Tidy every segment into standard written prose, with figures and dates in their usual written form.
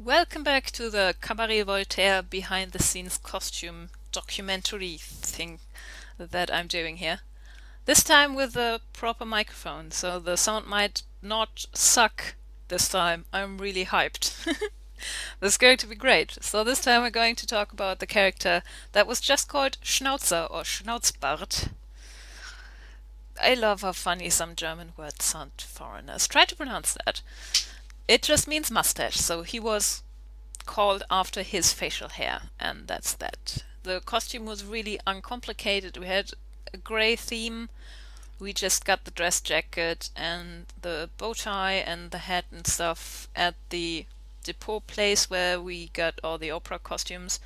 Welcome back to the Cabaret Voltaire behind the scenes costume documentary thing that I'm doing here. This time with a proper microphone, so the sound might not suck this time. I'm really hyped. This is going to be great. So this time we're going to talk about the character that was just called Schnauzer or Schnauzbart. I love how funny some German words sound to foreigners. Try to pronounce that. It just means mustache, so he was called after his facial hair, and that's that. The costume was really uncomplicated. We had a grey theme. We just got the dress jacket and the bow tie and the hat and stuff at the depot place where we got all the opera costumes.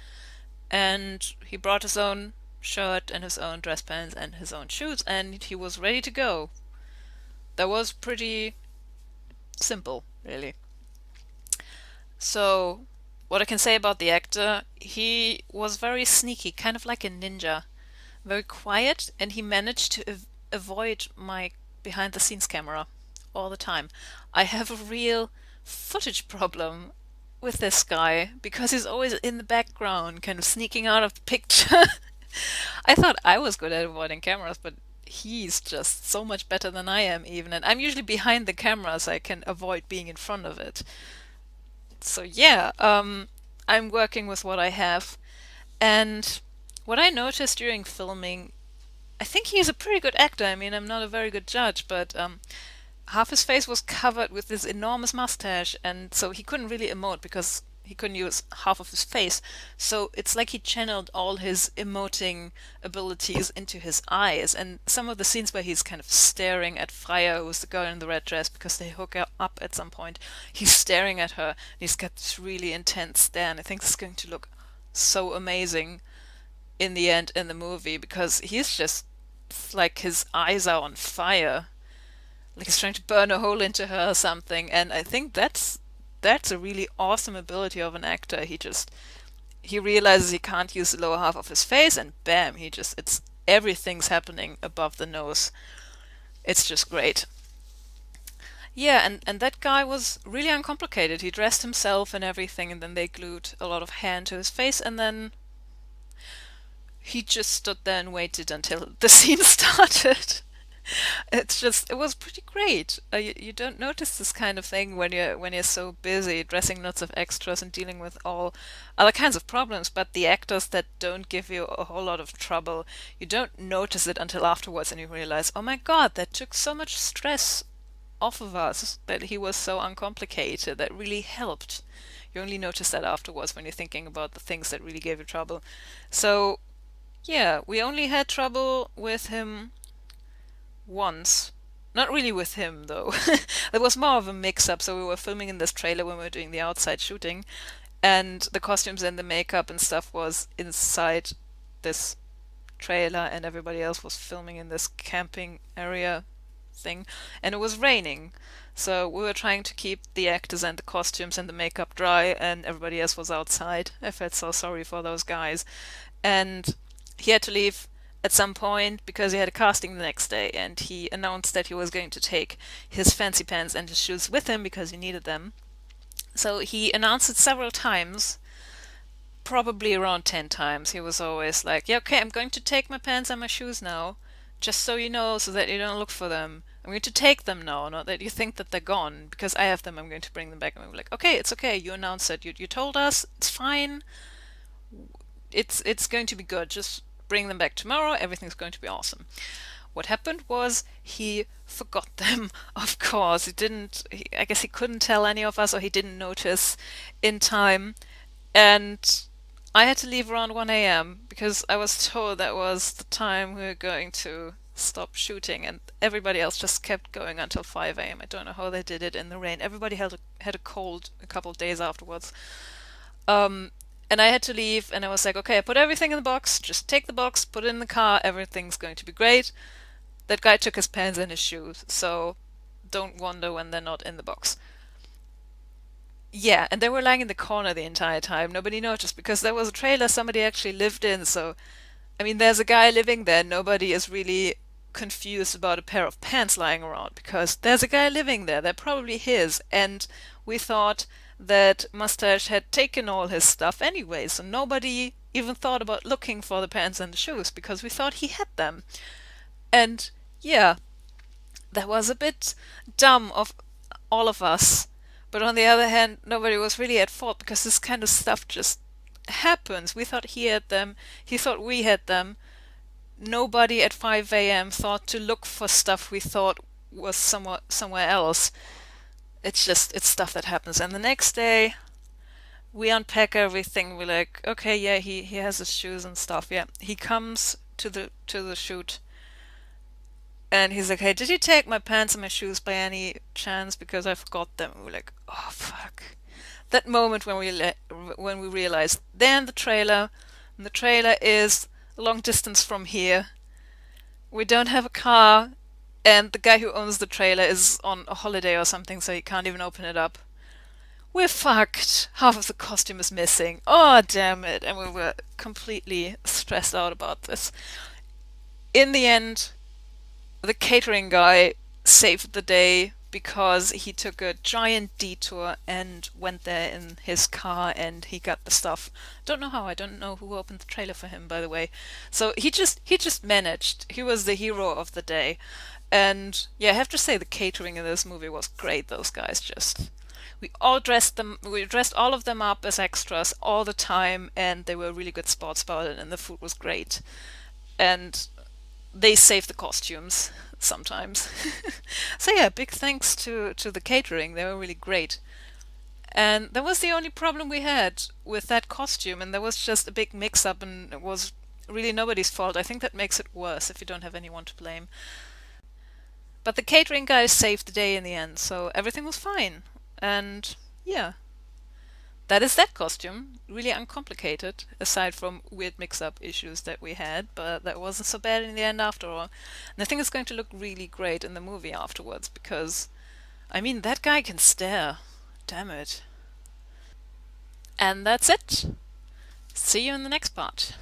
And he brought his own shirt and his own dress pants and his own shoes, and he was ready to go. That was pretty simple, really. So, what I can say about the actor, he was very sneaky, kind of like a ninja, very quiet, and he managed to avoid my behind the scenes camera all the time. I have a real footage problem with this guy because he's always in the background, kind of sneaking out of the picture. I thought I was good at avoiding cameras, but he's just so much better than I am, even. And I'm usually behind the camera, so I can avoid being in front of it. So yeah, I'm working with what I have, and what I noticed during filming, I think he's a pretty good actor. I mean, I'm not a very good judge, but half his face was covered with this enormous mustache, and so he couldn't really emote because he couldn't use half of his face. So it's like he channeled all his emoting abilities into his eyes. And some of the scenes where he's kind of staring at Freya, who's the girl in the red dress, because they hook up at some point, he's staring at her, and he's got this really intense stare. And I think this is going to look so amazing in the end in the movie because he's just like his eyes are on fire, like he's trying to burn a hole into her or something. And I think that's a really awesome ability of an actor. He realizes he can't use the lower half of his face, and bam, he just it's everything's happening above the nose. It's just great. Yeah, and that guy was really uncomplicated. He dressed himself and everything, and then they glued a lot of hair into his face, and then he just stood there and waited until the scene started. It was pretty great. You don't notice this kind of thing when you're so busy dressing lots of extras and dealing with all other kinds of problems. But the actors that don't give you a whole lot of trouble, you don't notice it until afterwards, and you realize, oh my God, that took so much stress off of us. That he was so uncomplicated. That really helped. You only notice that afterwards when you're thinking about the things that really gave you trouble. So yeah, we only had trouble with him once. Not really with him, though. There was more of a mix-up. So we were filming in this trailer when we were doing the outside shooting, and the costumes and the makeup and stuff was inside this trailer, and everybody else was filming in this camping area thing, and it was raining. So we were trying to keep the actors and the costumes and the makeup dry, and everybody else was outside. I felt so sorry for those guys. And he had to leave at some point because he had a casting the next day, and he announced that he was going to take his fancy pants and his shoes with him because he needed them. So he announced it several times, probably around 10 times. He was always like, yeah, okay, I'm going to take my pants and my shoes now, just so you know, so that you don't look for them. I'm going to take them now, not that you think that they're gone, because I have them, I'm going to bring them back. And we're like, okay, it's okay, you announced it, you told us, it's fine, it's going to be good, just bring them back tomorrow, everything's going to be awesome. What happened was he forgot them, of course. I guess he couldn't tell any of us, or he didn't notice in time. And I had to leave around 1 a.m. because I was told that was the time we were going to stop shooting, and everybody else just kept going until 5 a.m. I don't know how they did it in the rain. Everybody had a cold a couple of days afterwards. Um, and I had to leave, and I was like, okay, I put everything in the box, just take the box, put it in the car, everything's going to be great. That guy took his pants and his shoes, so don't wonder when they're not in the box. Yeah, and they were lying in the corner the entire time. Nobody noticed because there was a trailer somebody actually lived in, so I mean, there's a guy living there. Nobody is really confused about a pair of pants lying around because there's a guy living there. They're probably his. And we thought that Mustache had taken all his stuff anyway, so nobody even thought about looking for the pants and the shoes because we thought he had them. And yeah, that was a bit dumb of all of us. But on the other hand, nobody was really at fault because this kind of stuff just happens. We thought he had them, he thought we had them. Nobody at 5 a.m. thought to look for stuff we thought was somewhere else. It's stuff that happens. And the next day, we unpack everything. We're like, okay, yeah, he has his shoes and stuff. Yeah, he comes to the shoot, and he's like, hey, did you take my pants and my shoes by any chance? Because I forgot them. And we're like, oh fuck. That moment when when we realized they're in the trailer, and the trailer is a long distance from here. We don't have a car, and the guy who owns the trailer is on a holiday or something, so he can't even open it up. We're fucked. Half of the costume is missing. Oh, damn it. And we were completely stressed out about this. In the end, the catering guy saved the day because he took a giant detour and went there in his car and he got the stuff. Don't know how. I don't know who opened the trailer for him, by the way. So he just managed. He was the hero of the day. And yeah, I have to say the catering in this movie was great. Those guys just we dressed all of them up as extras all the time, and they were really good sports about it, and the food was great. And they saved the costumes sometimes. So yeah, big thanks to the catering. They were really great. And that was the only problem we had with that costume, and there was just a big mix up, and it was really nobody's fault. I think that makes it worse if you don't have anyone to blame. But the catering guys saved the day in the end, so everything was fine. And yeah, that is that costume. Really uncomplicated, aside from weird mix-up issues that we had, but that wasn't so bad in the end after all. And I think it's going to look really great in the movie afterwards because, I mean, that guy can stare. Damn it. And that's it. See you in the next part.